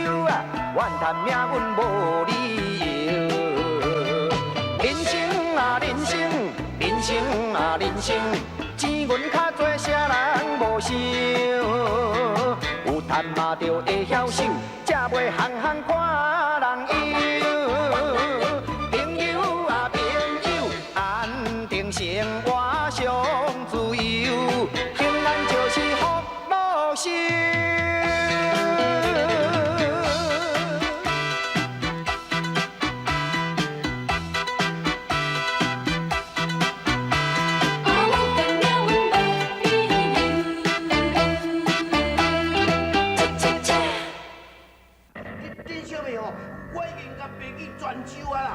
忧啊，怨叹命运无理由。人生啊人生，人生啊人生，钱银较多，啥人无想？有赚嘛着会晓守，才袂行行看人忧。朋友啊朋友，安定生活上自由，平安就是福禄寿。我已经甲飞去泉州啊啦。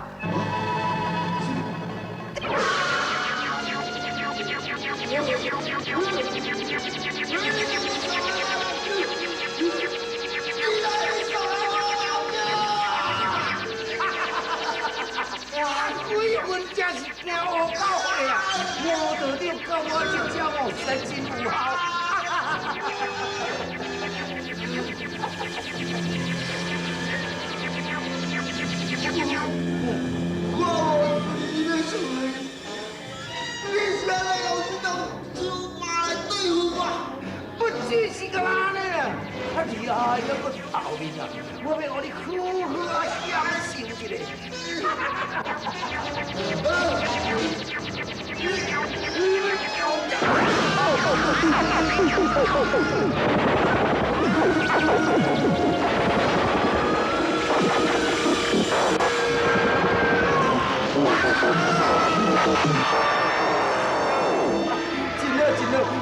鬼魂真是惊我到火啊！摸到你到我就叫我神经不好。我你的主人，你现在要是当猪马来对付我，不只是个男的啦，他厉害那个后面啊，我要让你好好享受一真的，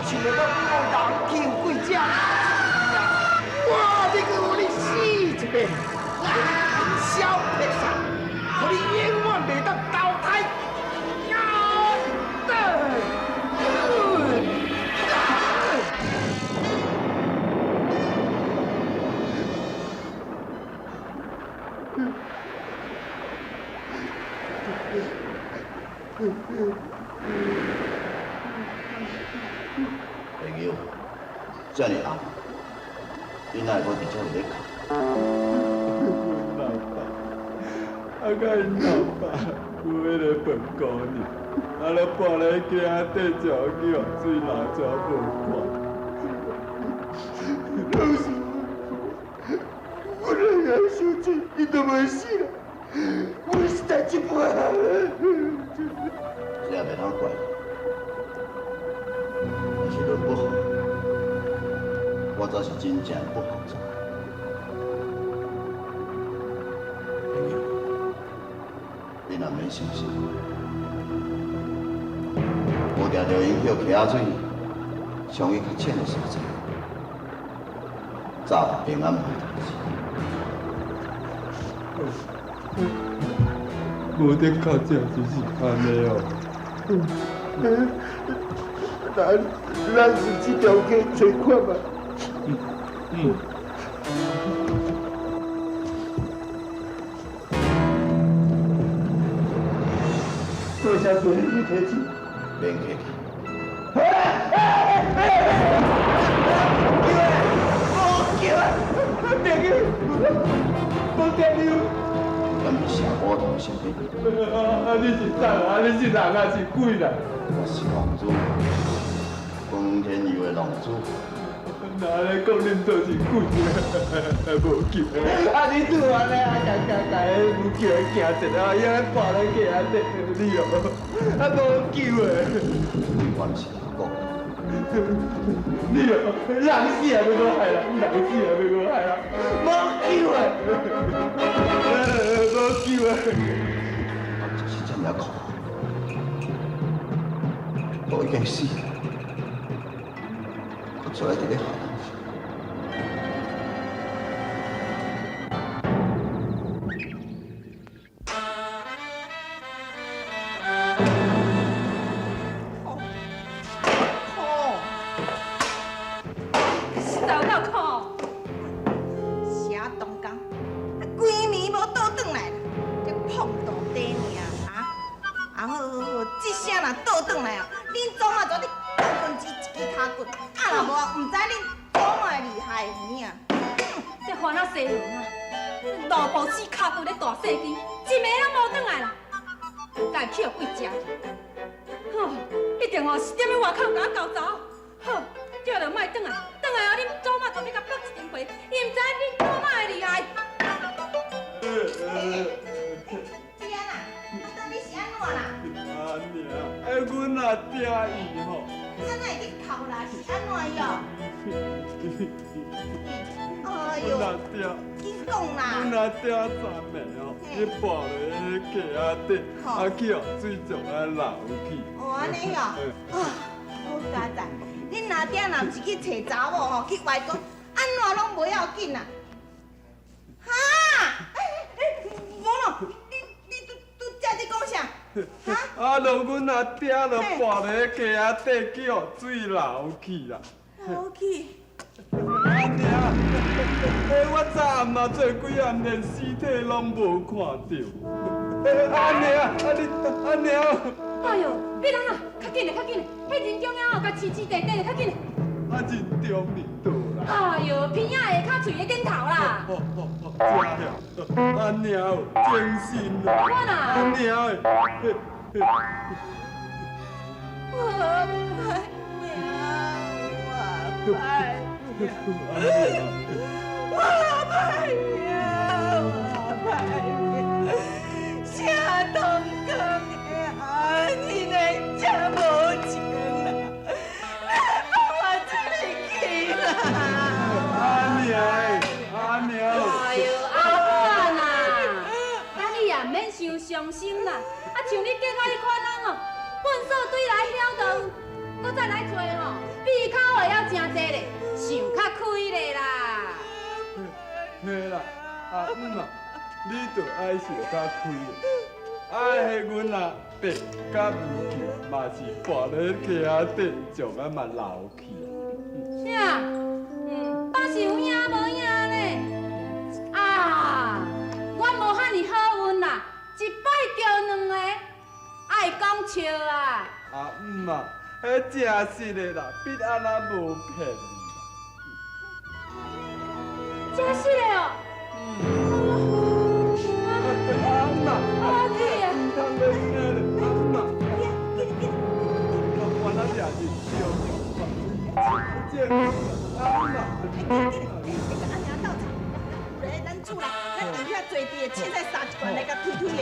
想到我人救几只，我这个我你死一遍，小撇杀，我你永远袂当淘汰。朋友，这么暗，你哪会搁伫遮咧哭？老爸，甲因老爸有迄个饭锅呢，就搬来街仔底食去用水拿纸无看。老师，我来要小姐，伊都袂死啦，我实在真不好。这也袂当怪你。但是论不好，我则是真正不好做。朋友，你若免伤心，无定着因许溪仔水上伊较浅的所在，早平安无代志。无得靠这就是安尼哦。咱是这条街找看嘛。多谢多谢你客气。免客气。敢是社我同性的？你是谁啊？你是人啊？是鬼啦？我是龙珠，光天佑的龙珠。哪来讲恁都是鬼啊？无救！你拄安尼家有叫伊行一下，伊安爬来街仔底你哦，无救诶！关是讲。你哦，人死也要我害人，人死也要我害人，无救诶！无救诶！我就是这么苦，我已经死，我出来伫咧害人。倒转来哦，恁总嘛做你棍棍子一支骹棍，啊若无，唔知恁总会厉害有影。这烦恼西洋啊！路步死卡骨咧大细间，一暝也无转来啦。该去互几只？好，一定哦是踮咧外口甲我搞走。好，叫人莫转来，转来哦，恁祖妈就要甲剥一层皮，伊毋知恁祖妈的厉害。天啊，当你是安怎啦？阿娘，阮阿爹伊吼，怎会去哭啦？是安怎哟？哎阮阿呦，爹。紧讲啦！阮阿爹昨暝哦，伊跋咧迄溪仔底，去哦水从啊流去。哦，安尼哦，好佳哉！恁阿爹若毋是去找查某吼，去外公，安怎拢袂要紧啊？哈！无咯，你拄才伫讲啥？哈？阮阿爹就跋咧溪仔底，去哦水流去啦。流去。阿娘，我昨暗嘛做几暗，连尸体拢无看到。阿娘，阿娘。哎呦，别人啊，较紧嘞，较紧嘞，迄人中央哦，甲黐黐地地嘞，较紧嘞。人中面倒啦。哎呦，鼻仔下骹喙的顶头啦。这样，阿娘精神啦。我啦。阿娘。我拜娘，我拜娘，我拜娘，啥东讲的啊？你来这无情啦，我真是气啦！阿娘，阿娘。哎呦，阿婉啊，你也免伤伤心啦。啊，像你嫁到迄款人哦，粪扫堆来晓得，搁再来找吼，闭口话还真济咧，想较开咧啦。嘿啦，阿姆啊，你着爱想较开咧。迄阮阿伯甲吴球嘛是跋咧溪仔底，将啊嘛流去。啥？当是有影无影咧？啊，我无遐尼好运啦，一摆叫两个，爱讲笑啊。阿姆啊，迄真实的啦，比安那无骗你。真是的哦。阿姆啊，我去啊！唔通袂听咧，阿姆啊，我那俩是笑这阿姆啊。安娘到场，来咱厝内，咱后遐坐地的，凊彩杀一罐来甲推推的。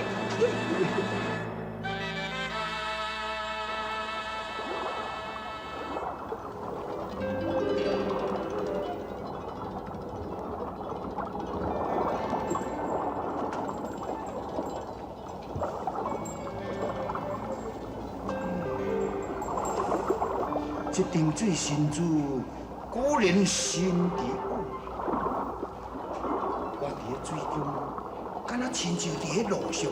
这顶水神子果然神奇我伫咧水中，敢若亲像伫咧路上。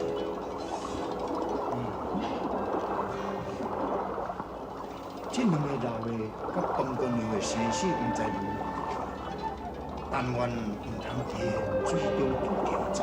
这两个老的甲东姑娘的生死唔知如何，但愿唔通伫水中拄着走。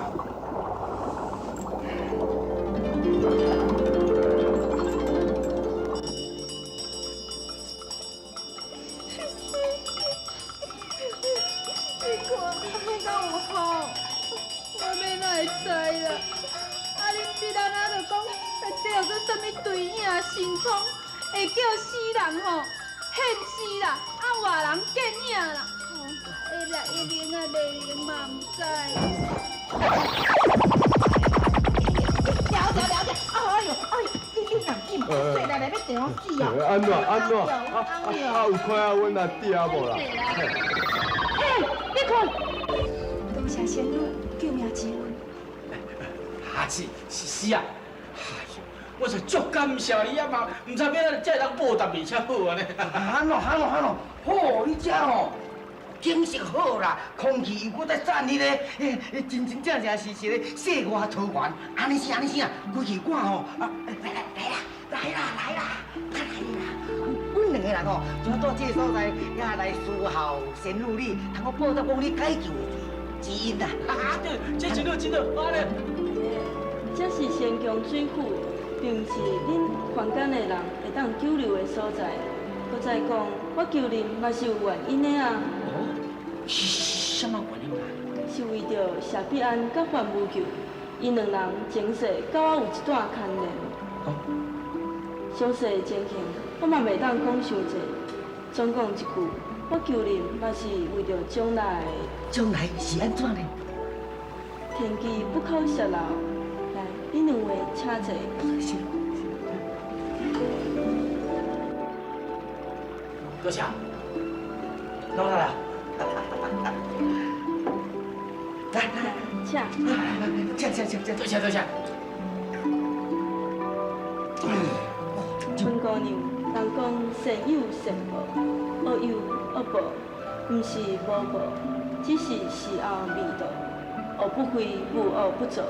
心创会叫死人吼，现死啦，啊活人见影啦，会来一零啊，袂零嘛唔知。了解，哎呦，你人紧，细内内要地方死哦。安怎？有看啊，阮阿爹无啦？嘿，你看，多谢仙女救命之恩。是啊。我是足感谢你啊嘛，唔知要咱才会当报答你才好安尼。哈喏，好，你遮吼景色好啦，空气又搁再赞你咧，真正是咧世外桃源。安尼是，规气赶吼，来啦，阮两个人吼，就到这个所在，也来思考仙女你，通我报答讲你解救之恩啦。对，这真好，安尼。这是仙宫水库。并是恁凡间的人会当久留的所在。搁再讲，我救恁嘛是有原因的啊。哦，是什么原因啊？是是为着谢必安甲范无救，因两人前世甲我有一段牵连。详细的情形我嘛袂当讲伤济，总讲一句，我求恁嘛是为着将来。将来是安怎呢？天机不可泄露，来，恁两位请坐。多谢，弄来了。来，请。多谢。春姑娘，人讲善有善报，恶有恶报，毋是无报，只是时候未到。恶不归，无恶不作，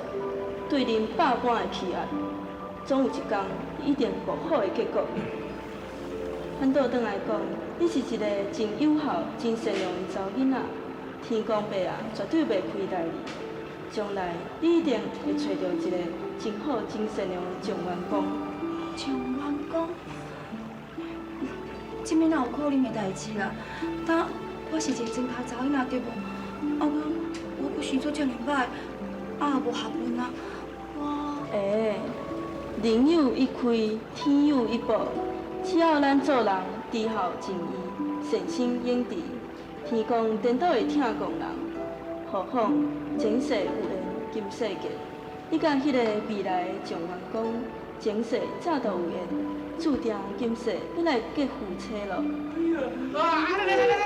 对恁百般的欺压，总有一天一定有好的结果。反倒转来讲，你是一个真友好、真善良的查囡仔，天公伯啊，绝对袂亏待你。将来你一定会找到一个真好、真善良的状元公。状元公，这面哪有可能的代志啦？但我是一个真卡查囡仔对无？我想做这么歹，也无学问啊。人有一亏，天有一报。只要咱做人知孝尽义、善心应敌，天公颠倒会疼讲人。何况前世有缘，今世结。你甲迄个未来的状元公，前世早就有缘，注定今世要来结夫妻咯。来，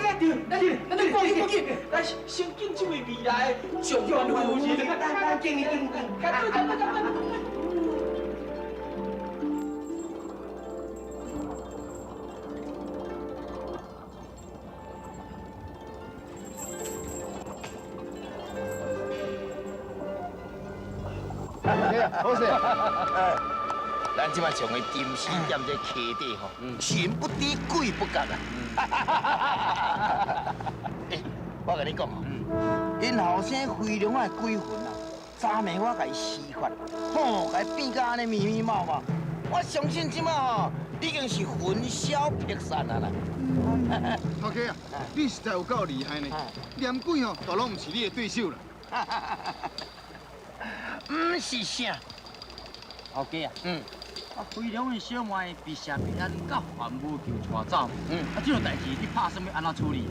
赶紧，来，先敬这位未来的状元夫人。来，敬，好势，咱即摆从个金丝店这溪底吼，神不知鬼不觉啊！我甲你讲吼，因后生飞龙啊鬼魂啊，昨暝我甲伊施法，吼，甲伊变甲安尼密密麻麻，我相信即摆吼已经是魂消魄散啊啦。头家啊，你实在有够厉害呢，连鬼吼都拢唔是你的对手啦。唔是啥，后家啊，飞龙的小妹被谢必安甲范无救带走，这种代志你拍什么安怎处理？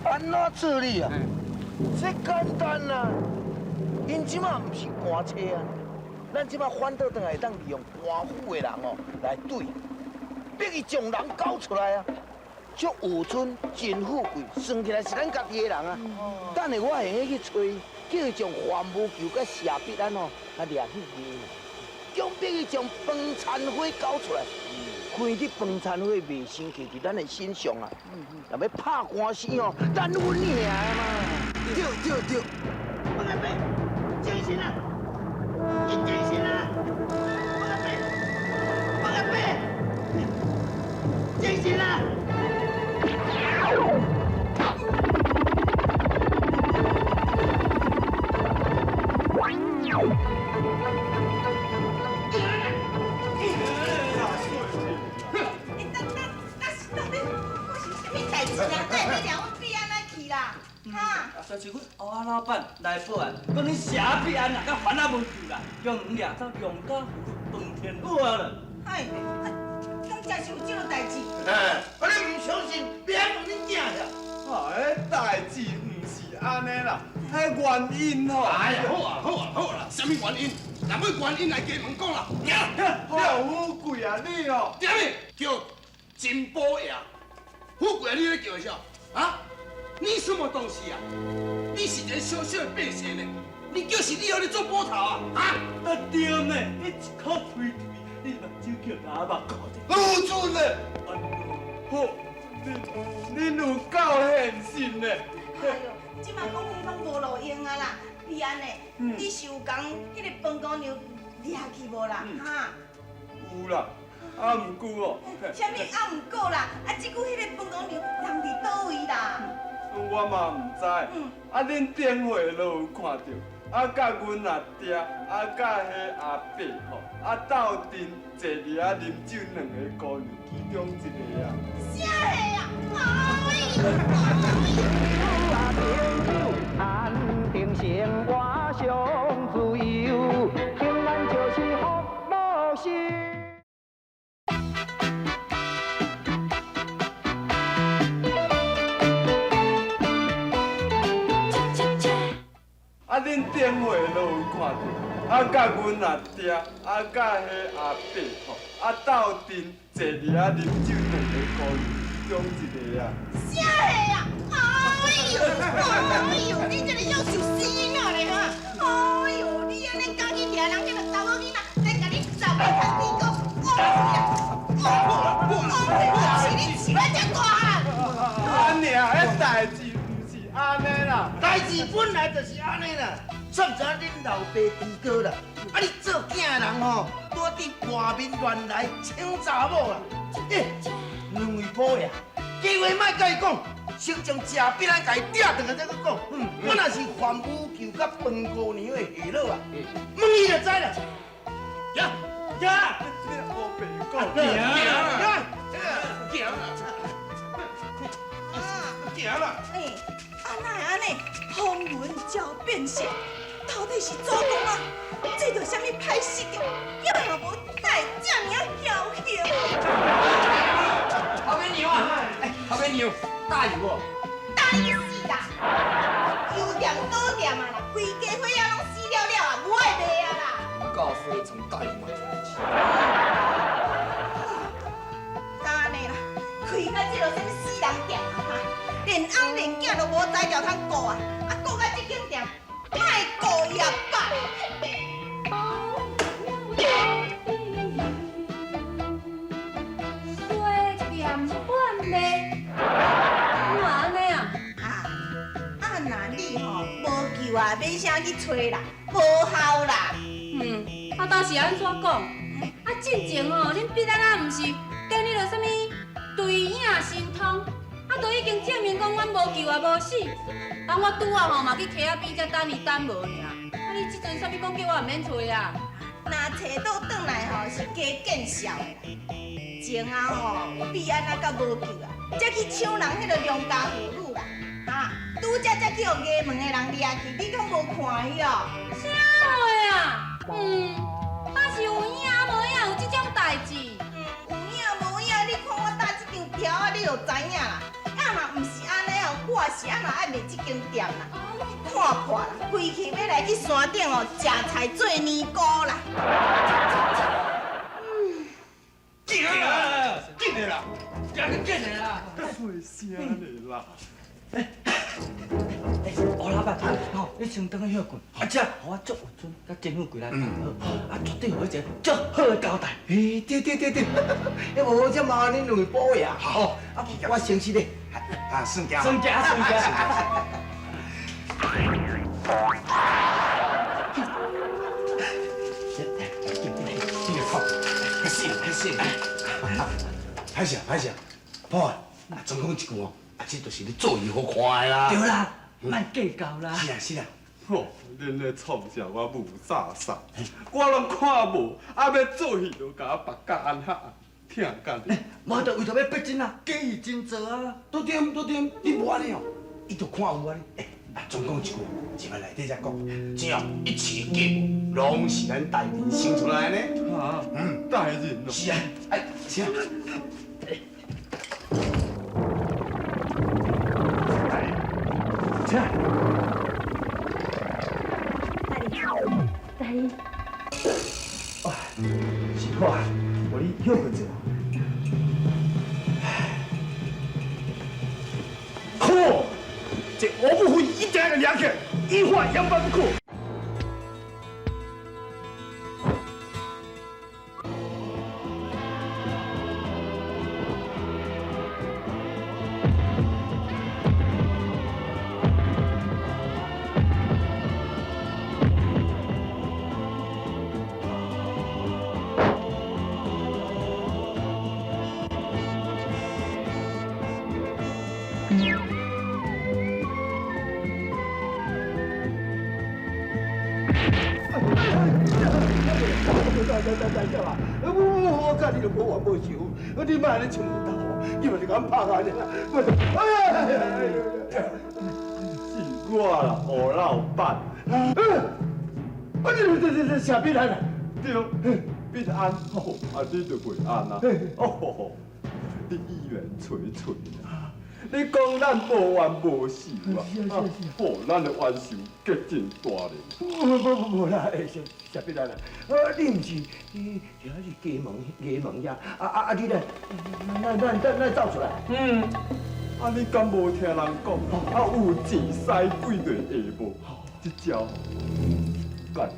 安怎处理啊？这简单啦，因即马唔是官车啊，咱即马反倒转来当利用官府的人哦来对，逼伊将人搞出来啊！足有尊真富贵，算起来是咱家己的人啊。等下我下去找，叫伊将范无救甲谢必安哦，啊掠去卖，强逼伊将饭餐火搞出来。开啲饭餐火未先去伫咱的身上啊！若要拍官司哦，咱阮尔嘛。对。不能背，惊醒了，你惊醒了，不能背，惊醒了。就是阮黑老板来报案，讲你谢必安啊，甲烦恼无救啦，将两掠走，用到饭天好啊啦。哎，敢真是有这种代志？我你唔相信，别问你囝呀。迄代志唔是安尼啦，迄原因吼。哎呀，好啦，什么原因？若要原因来加问讲啦。廖富贵啊，你哦，点哩叫金宝爷？富贵啊，你咧叫啥？啊？你什么东西啊？你是一个小小的百姓呢，你就是你要你做捕头啊？啊？对呢，你一口推推，你目睭叫阿目搞的。陆准嘞，好，恁有够现实呢。哎呦，即马讲迄拢无路用啊啦，必安呢？你是有讲迄个饭姑娘掠去无啦？哈？有啦，啊毋过哦。啥物啊毋过啦？啊，即句迄个饭姑娘人伫倒位啦？我嘛毋知，啊恁电话都有看到，啊甲阮阿爹，啊甲迄阿伯吼，啊斗阵坐伫遐啉酒两个姑娘，其中一个啊。啥个啊？哎！安定成，上自由，平安就是福无寿。啊，恁电话都有看到，甲阮阿爹，甲迄阿伯吼，斗阵坐伫遐啉酒，两个故意中一个啊。啥个啊？哎呦，你这个要求死哪嘞哈？哎呦，你安尼家己掠人迄个查某囡仔，再甲你找个看屁股，是你饲咱遮大汉。安尼啊，迄代志毋是安尼啦。代志本来就是安尼啦，算知恁老爸猪哥啦。啊，你做囝的人吼，多伫外面乱来抢查某啦。两位宝爷，机会莫甲伊讲，先将食饼仔甲伊抓转来再搁讲。我若是范武球甲饭姑娘的下落啊，问伊就知啦。行，我白讲，行啦！哎，安尼，风云照变色，到底是做工啊？这着啥物歹势的？要也无带这尔侥幸。后面牛啊！哎，后面牛，大油哦！大你个死啦！油店倒店啊啦，规家伙仔拢死了了啊，无爱卖啊啦！告诉你，从大油嘛做起。安尼啦，开到这落啥物死人店啊哈，连翁连囝都无才调通顾啊，顾到这间店，莫顾也罢。有啊，买啥去找啦？无效啦。倒是安怎讲？进前吼，恁毕仔仔毋是建立了啥物对影神通，都已经证明讲阮无救也无死。我拄啊吼嘛去溪仔边才等伊等无尔。你即阵啥物讲叫我毋免找啊？若找倒转来吼是加见效的啦。前后吼有毕安仔甲无救啊，才去抢人迄个良家妇女啦。拄才去互衙门的人掠去，你敢无看伊哦？啥话啊？是有影无影有即种代志？有影无影，你看我搭即间条啊，你就知影啦。若毋是安尼哦，我是安怎爱卖即间店啦？看破啦，规气要来去山顶哦，食菜做年糕啦。紧啊！紧的啦，赶紧紧的啦！会声的啦。吴老板，你先等去休困，这互我足有准，甲政府柜来办好，绝对有一个足好的交代。对，要无这麻烦恁两位保爷，我先去咧。算家。歹势，宝啊，总讲一句哦。这就是你做伊好看的啦。对啦，莫计较啦。是啦。吼，恁咧创啥我无啥啥，我拢看无，要做戏就甲我别甲安下，听干。无就为着要逼真啊，假戏真做啊。都对，你无安尼哦，伊就看有安尼。总讲一句，一摆内底才讲，只要一切计谋，拢是咱大人想出来呢。大人哦。是啊，是啊。大姨，是我，我你休困者。可，这吴不辉一定要抓起来，依法严办不可。我甲你就无冤无仇，你莫安尼冲头，叫人敢拍下你啦！是我啦，吴老板。这啥必然啊？对，必安哦，你就袂安啊？哦，你议员吹吹啦！你讲咱无冤无仇啊？哦，咱的冤仇结真大咧。无啦，啥必然啊？你唔是你还是加盟呀？你来，咱走出来。你敢无听人讲？有钱使鬼对下无？这招干。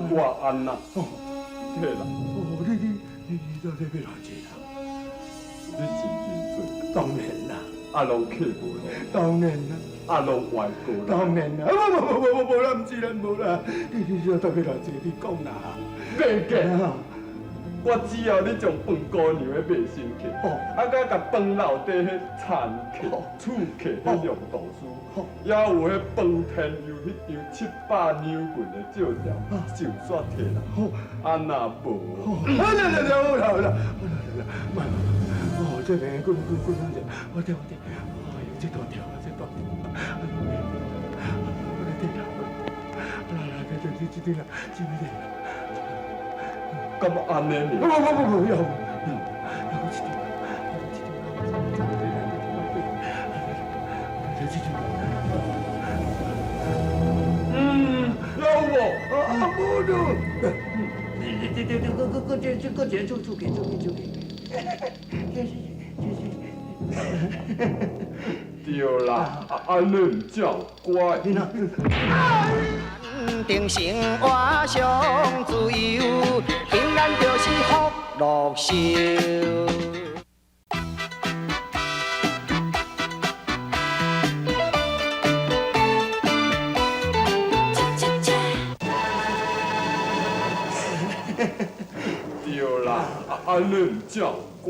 我安啦，对啦。你到底要偌济啦？你真做？当然啦。拢客无咯？当然啦。拢外国啦？当然啦。无啦，唔是啦，无啦。你到底要偌济？你讲啦。别讲。我只要你将饭姑娘的卖身去，甲饭楼底迄残客、厝客迄两道书，也有迄饭天佑迄700两银的借条，就煞摕啦。若无，好啦，这边滚，我听，哎呦，这大条啊，这大条，我来听啦，来，这边。咁安尼呢？不，要我去听。要我不的。这出给。对啦，安尼叫乖。定生活上自由，平安就是福禄寿。对啦，安尼叫乖。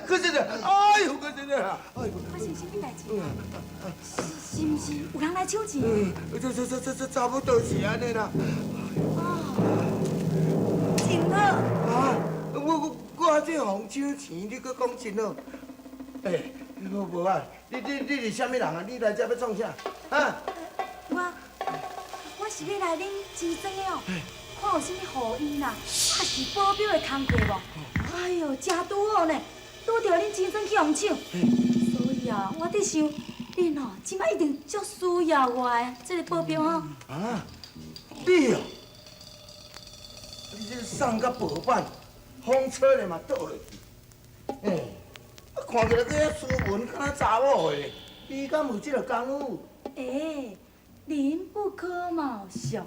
可是的，哎呦，可是的，发生什么代志？是唔是有人来抢钱？这差不多是安尼啦。真好。我这红抢钱，你搁讲真好？无啊，你是啥物人啊？你来这要创啥？啊？我是要来领钱庄的哦，看有啥物福音啦，还是保镖的工课无？哎呦，真拄好呢，拄着恁钱庄去互抢，所以啊，我伫想，恁哦，即摆一定足需要我的这个保镖哦。你哦，你这送甲薄板，风吹咧嘛倒落去。看起来这斯文，敢若查某的，你敢有这个功夫？人不可貌相。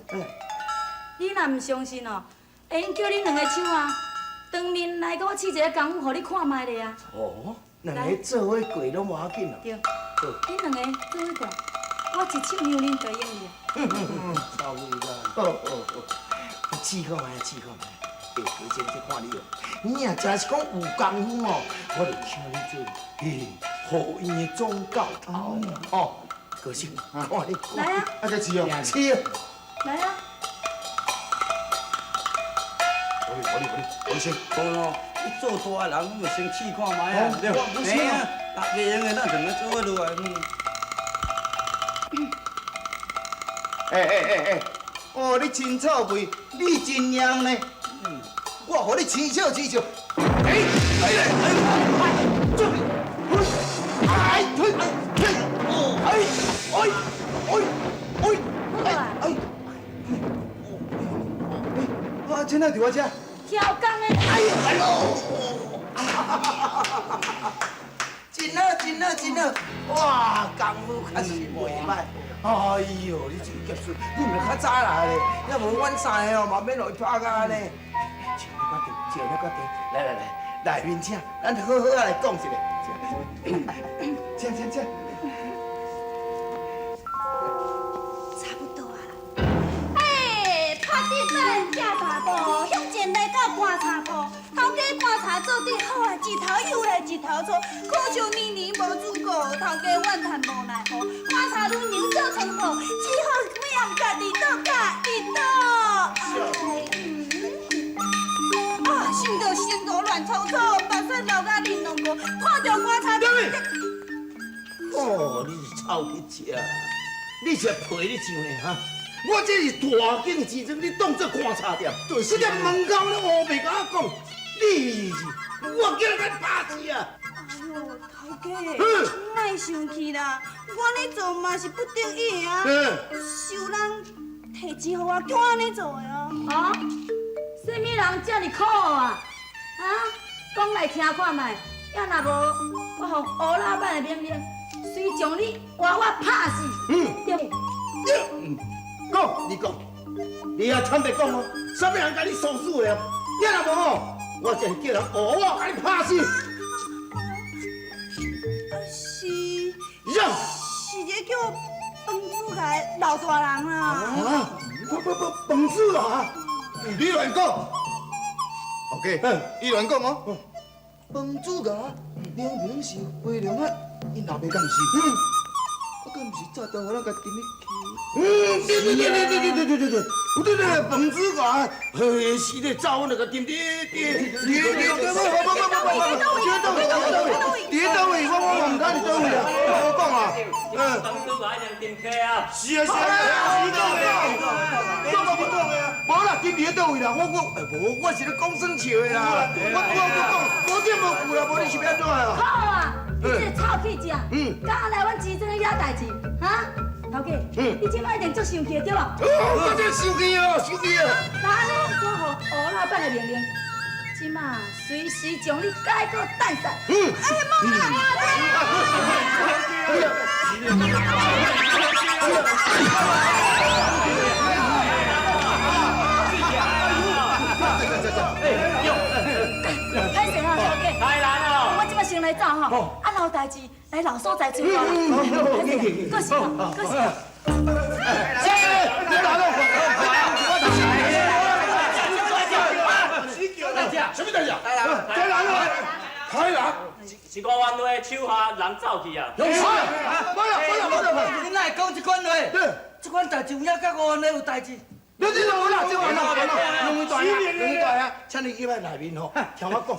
你若唔相信哦，会用叫恁两个抢啊，当面来甲我试一个功夫，互你看卖咧啊。两个做伙过拢无要紧哦。对，恁两个做伙过，我一手让恁就用去。超会啦！试看卖，试看卖。先去看你哦，你若真是讲有功夫哦，我就请你做后院的总教头。可惜，看你。来啊！再试哦，试哦。来啊！我先。哦，你做大人，你就先试看卖啊，对不？哎呀，大家用的咱就要做伙落来。你真臭味，你真严呢。我和你亲笑。现在伫我遮。挑工的。真好！哇，功夫确实袂歹。哎呦，你真杰出，你唔较早来咧，要无阮三个哦，嘛免落去拍甲呢。请你决定，来面请，咱好好来讲一下。请。差不多。咱下大步，向前来到观察铺，头家观察做得好啊，一头油来一头醋，可惜年年无主顾，头家怨叹无奈何，观察女人做床铺，只好命家己倒家己倒。啊，想到心头乱糟糟，目屎流甲淋浪过，看到观察。哦，你是臭去食，你是陪你上呢哈？我这是大景之中，你当作观察店。这个门口你乌白甲我讲，你我叫你拍死啊！哎呦，头家，莫生气啦，我咧做嘛是不得已啊，受人提钱互我，叫我安尼做的哦。哦，什么人这么苦啊？啊，讲来听看卖，要若无，我互吴老板的命令，随将你活活拍死。对。讲，你也坦白讲哦，啥物人甲你唆使的啊？你若无吼，我就是叫人訛我，甲你拍死。是个叫房主家的老大人啦。啊，房主啊，你乱讲。OK， 你乱讲哦。房主家良民是回良啊，因老爸敢是？我敢毋是早当我那甲顶你去。对，房主家，是咧走那个顶你，你倒位，我唔敢你倒位啊，我讲啊，房主家一定顶客啊。是啊，无啦，顶你倒位啦，我是咧讲算笑的啦，我讲，无点无句啦，无你是要怎啊？好啊，你这个臭气者，敢来阮市庄遐代志，哈？头家，你即摆一定足生气对吧？我真生气啊！那安尼，我互吴老板的命令，即马随时将你改过蛋散。莫啦！歹势啊，头家！太难了！我即马先来走吼，啊，老代志来老所在做啦。过时哦，过时。什么代志？太难了！太难！是我冤话手下人走去啊！有事？你哪会讲这款话？这款代志有影甲我呢有代志。你无啦，这完了，两位大爷，请你入来内面吼，听我讲，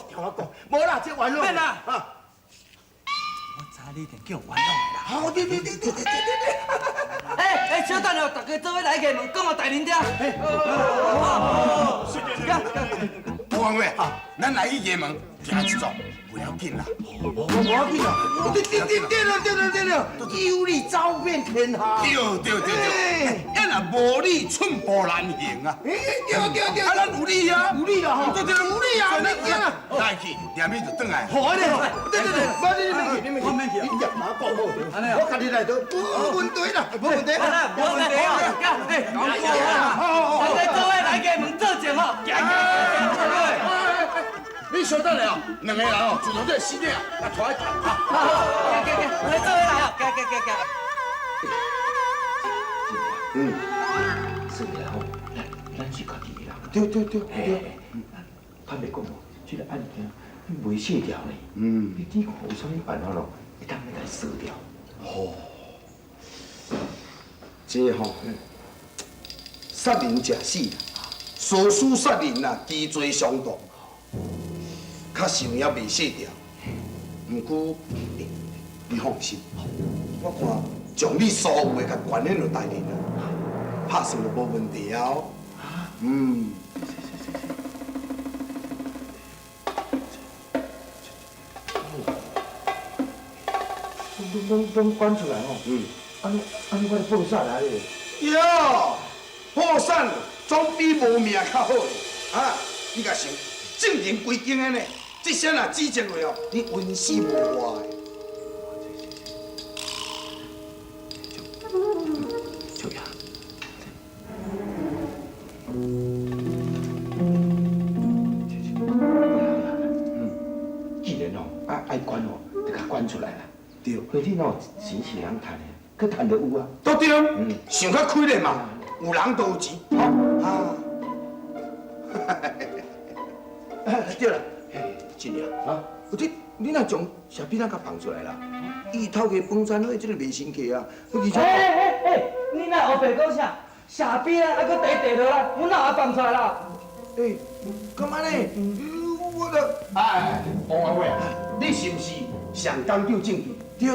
无啦，这完了。免啦，我知你一定叫我冤枉的啦。好，对。小等下，大家做伙来开门，讲个大人听。王伟，咱来去衙门行一遭，不要紧啦。无要紧啦，对了，有理走遍天下。对，咱若无理，寸步难行啊。对，啊，咱有理啊，有理啊，对，有理啊，你惊啊？来去，两边就转来。好安尼吼，对，你免去，你入马讲好着，我家己来到，无问题啦，无问题哦。大家做伙来开门做正吼，你小等下哦，两个人哦，自动在死命啊，拖一拖。来做伙来哦，是的吼，咱是家己的人。对。坦白讲哦，这个案件袂卸掉呢。你看有啥物办法咯？会当来锁掉。哦，这吼，杀人食死，唆使杀人啦，积罪相当，较想也袂卸掉。不过，你放心，我看将你所有的甲关联落台面啦，拍算就无问题啊。拢关出来吼。安尼我就放下来咧。哟，破产总比无命较好咧。啊，你甲想，正人归经的呢，这些若指证话哦，你温死无活的。小雅，既然哦爱关哦，就甲关出来啦。对，回天哦，钱是人赚的，佮赚得有啊。都对，想较开咧嘛，有人都有钱，吼啊。对啦，真呀啊！你若从小屁仔甲放出来啦，伊头家饭餐伙即个袂生气啊！你哪黑白讲啥？下边啊，还搁地落来，我哪会放出来啦？干嘛呢？我都王阿伟，你是毋是上港九证据？对。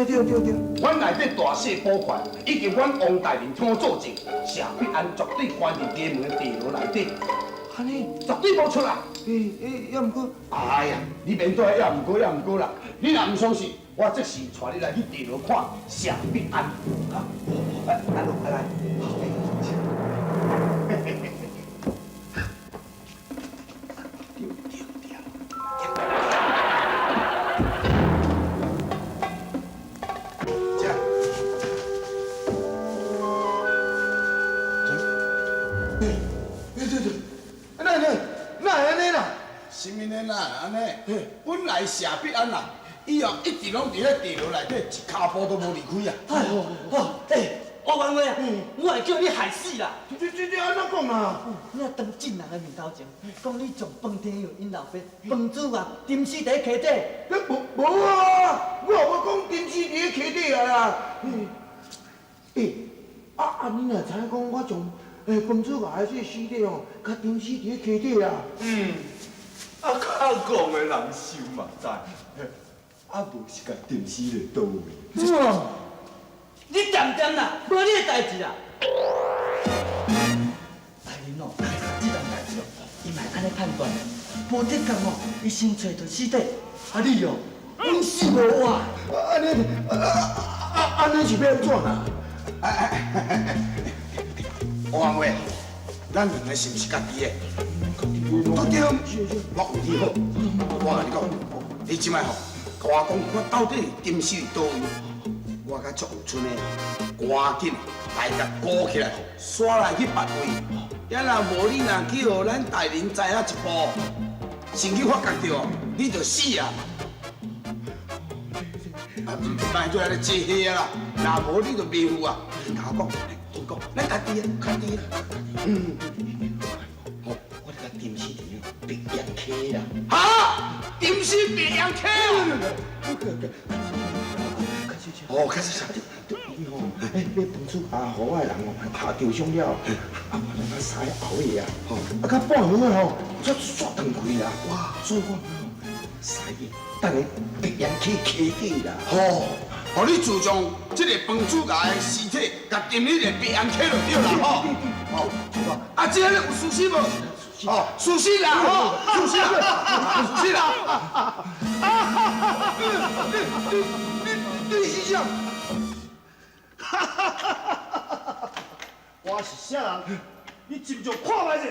阮内底大小保全，以及阮王大人通作证，谢必安绝对关伫衙门的地牢内底，安尼，绝对无出来。要毋过，哎呀，你免多要毋过啦！你若毋相信，我即时带你来去地牢看谢必安。啊，来。什么呢啦？安尼，本来谢必安啦，以后一直拢伫咧地牢内底，一脚步都无离开啊！王文伟啊，我会叫你害死啦！这安怎讲啊？你啊当进人的面头前，讲你从饭店用因老爸饭煮啊，沉死在溪底。无啊，我无讲沉死伫咧溪底啊啦。你若知影讲我从饭煮外这尸体哦，甲沉死伫咧溪底啊？较讲的人想嘛知，无是甲沉死咧倒位。你点啦，无你的代志啦。大人哦，这件代志哦，伊嘛安尼判断，无得讲哦，伊先找到尸体，你哦，永死无活。安尼是要安怎啊？王伟，咱两个是毋是家己的？都对，我有你好。我甲你讲，你即摆吼，甲我讲我到底沉死伫倒位？我甲卓有春的，赶紧来甲鼓起来，刷来去别位。要若无你若去互咱大人知影一步，先去发觉到，你就死啊！卖做来咧坐下啦，若无你就袂赴啊！甲我讲，咱家己啊，家己啊。好，我甲沉死伫白杨溪啦。哈？沉死白杨溪啊？哦，开始啥？你饭煮互我的人哦，拍着伤了，我让他杀后夜啊，到半暝啊才断开啦。哇，所以我杀伊，等下白杨溪溪底啦。互你自从这个饭煮家的尸体，甲沉你个白杨溪就对啦，吼。这个有事实无？事实啦，事实啦。你是啥？我是啥人？你真就看卖者。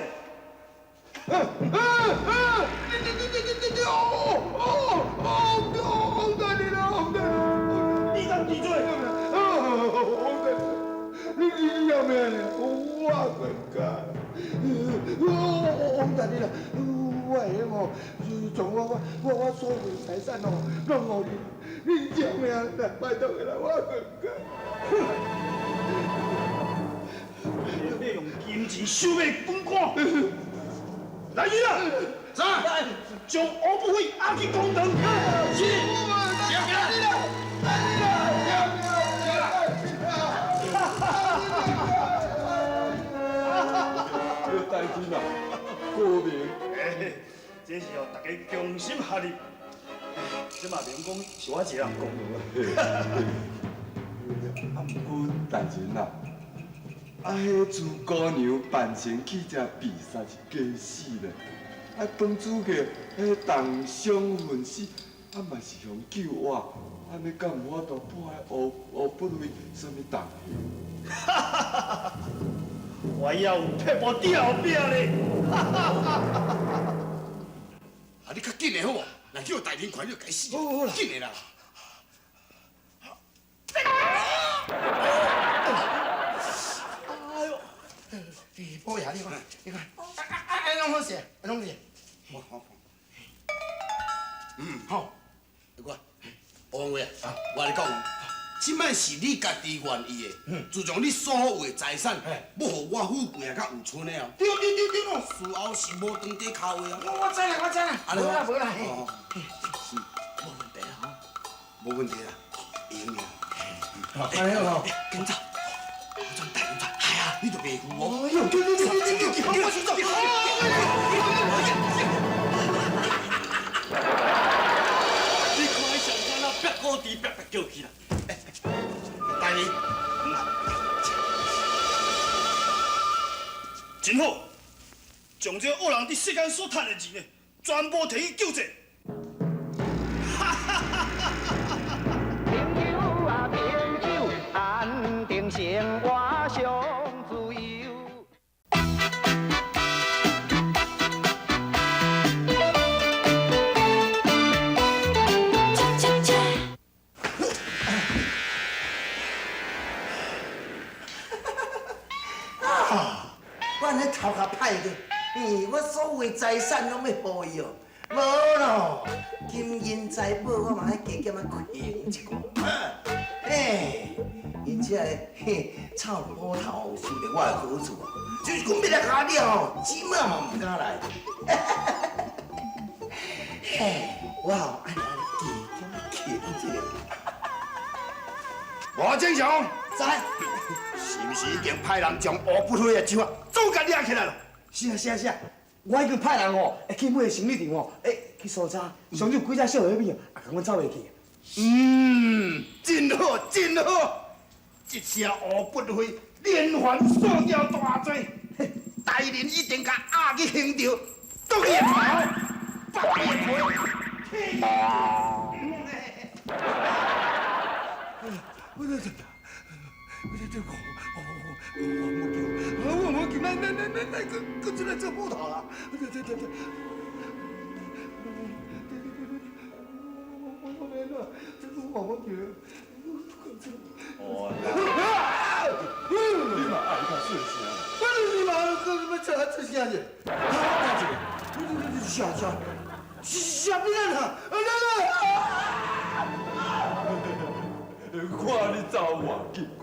你敢记罪？你要咩呢？我更加，王大人啦，我会哦，从我所有财产哦，拢互你救命来拜托个啦，我更加。你要用金钱收买公款，来人啊！啥？将欧不会押去公堂。是。这代志啦，过明。这是哦，大家共心合力。这嘛免讲是我一个人讲。不过大人啊，迄朱姑娘扮成去只比赛是假死咧，饭煮个同乡混死，嘛是向救我，安尼敢有法度破黑不为什么东西？我要有撇步伫后壁咧。你较紧的好无？来叫大人看你就该死。好啦，紧的啦。宝爷，你看，弄好势，弄势。好。好。你看，王伟啊，我跟你讲，即摆是你家己愿意的，自从你所有的财产，要互我富贵也较有存的哦。对哦，事后是无当地靠的哦。我知啦，无啦，无问题啦，无问题啦，会用的。安尼哦，跟走，我转带你转，系啊，你就袂负哦。哎呦，我先走。你看伊上山啊，白高低白叫起啦。大爷，真好，将这恶人伫世间所赚的钱呢，全部摕去救济。朋友啊朋友，安定生活上自由。我安尼头壳歹个，我所有的财产拢要互伊哦。无咯，金银财宝我嘛爱加减啊开用一寡。而且臭捕头受着我的好处哦，就是讲要来下了哦，起码嘛唔敢来。我哦安尼加减一个。我正常，知？是毋是已经派人将乌不灰的酒啊，总甲抓起来了？是啊，我已经派人哦，去买行李场哦，去搜查，上有几只小虾米啊，也甲阮走袂去。真好，一车乌不灰，连环数条大罪，大人一定甲压去刑着，剁伊头，拔伊腿。我冇叫，那个出来做捕头啦！你嘛爱他出声，你嘛要叫他出声去？下边啊！看你走偌结果。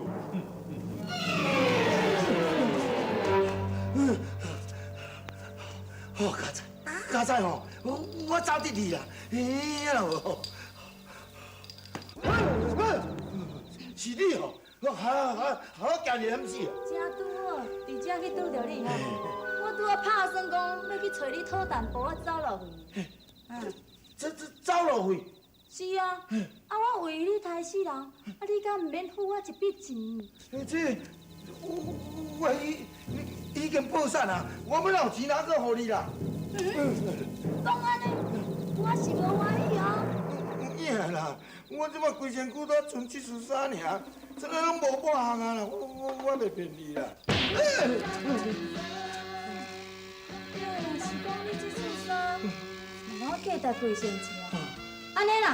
好，家仔吼，我走得去啦，呀哦，是你哦，好惊你hem死啊！正拄好，伫遮去拄着你吼，我拄好拍算讲要去找你讨淡薄仔走路费。这走路费？是啊，我为你杀死人，你敢唔免付我一笔钱？这我已经报善啦，我要有钱哪个互你啦？讲安尼，我是无欢喜哦。影啦，我即摆规身躯都剩7束衫尔，这个拢无半项啊啦，我袂骗你啦。是讲你这束衫，我价值几仙钱啊？安尼啦，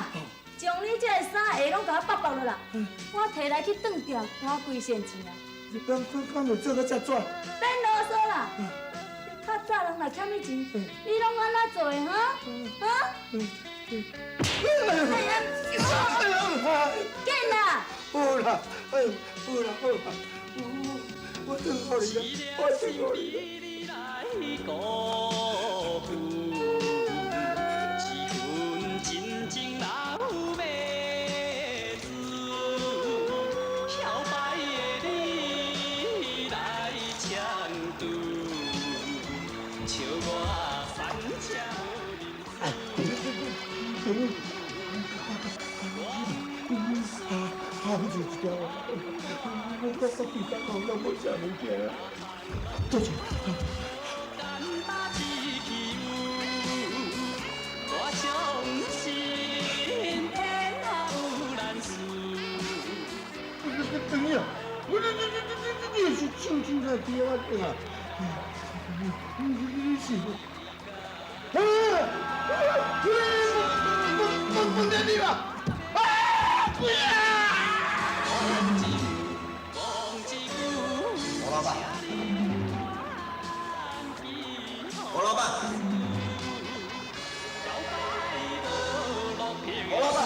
将你这个衫下拢甲我剥落啦，我摕来去当掉，花几仙钱啊？你敢有做到遮拽？免啰嗦啦！较早人若欠你钱，你拢安怎做的哈？紧啦！好啦，好啦，我等好你啦，我等好你啦。好就这样，我到底在搞什么小物件啊？多少？等一下，你是轻轻的跌我顶啊！你是，不念你了，啊！不要！王老板，王老板，王老板，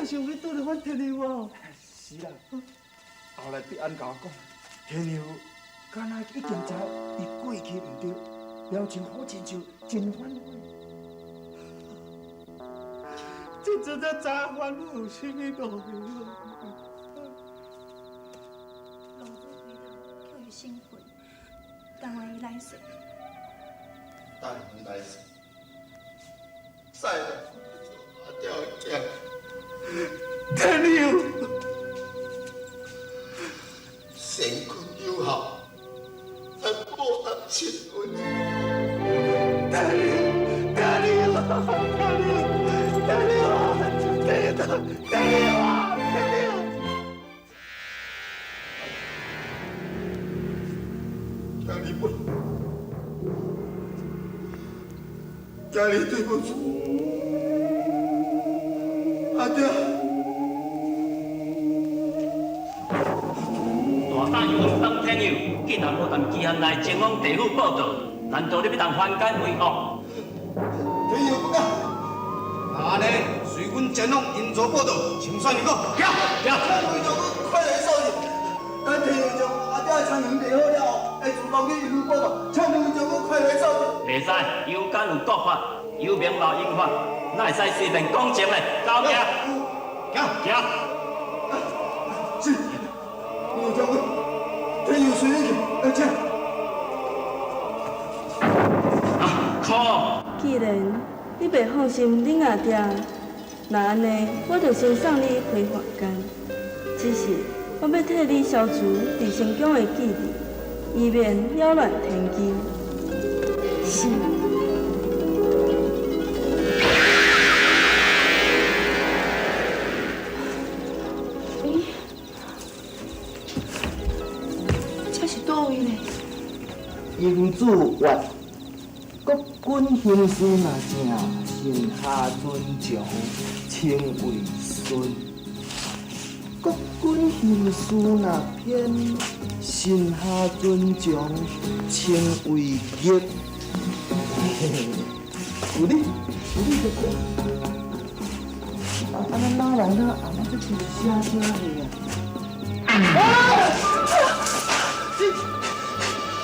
是有要倒来阮天佑啊？是啦，后来必安甲我讲，天佑敢若已经知伊过去毋对，了真好亲像真反悔。这真正知反悔有啥物道理啊？老母为了叫伊兴奋，但愿伊来世。但愿来世，使阿条件，天佑，成困有效，但无得亲吻。天佑，天佑，天佑，天佑啊！天佑，天佑啊！天佑。家里不，家里对不起，阿爹。大胆又当天佑，竟然无同期限内前往地府报道，难道你要当凡间为恶？天佑不敢，那呢，随阮前往银座报道，清算一个。行，为着我快乐少年，咱天佑将阿爹的苍蝇治好了后，会自动去银座报道，请为着我快乐少年。袂使，有间有国法，有名无英法，哪会使随便讲情嘞？走行，行。是，我将我天佑随你去，请。靠！既然你袂放心恁阿爹，那安尼，我就先送你回凡间。只是我要替你消除伫成宫的记忆，以免扰乱天机。是。这是倒位呢？英子曰。国君行事若正，臣下尊重，称为顺；国君行事若偏，臣下尊重，称为逆。有理就对。咱老人呢，阿妈这是啥啥的啊？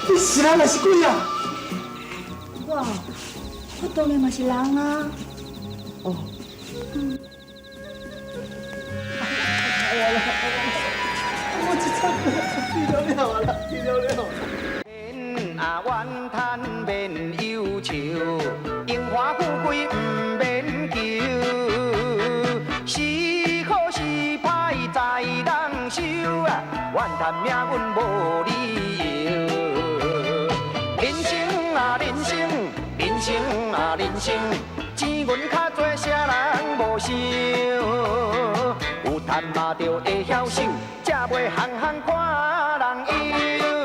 你是人还是鬼啊？我当然嘛是人啊。哦。我这唱记了啦，记了。天啊，怨叹免忧愁，荣华富贵毋免求，是好是歹在人手啊，怨叹命运无理由。人生啊人生，人生啊人生，钱银较多，啥人无想？有赚嘛着会晓手，才袂行行看人忧。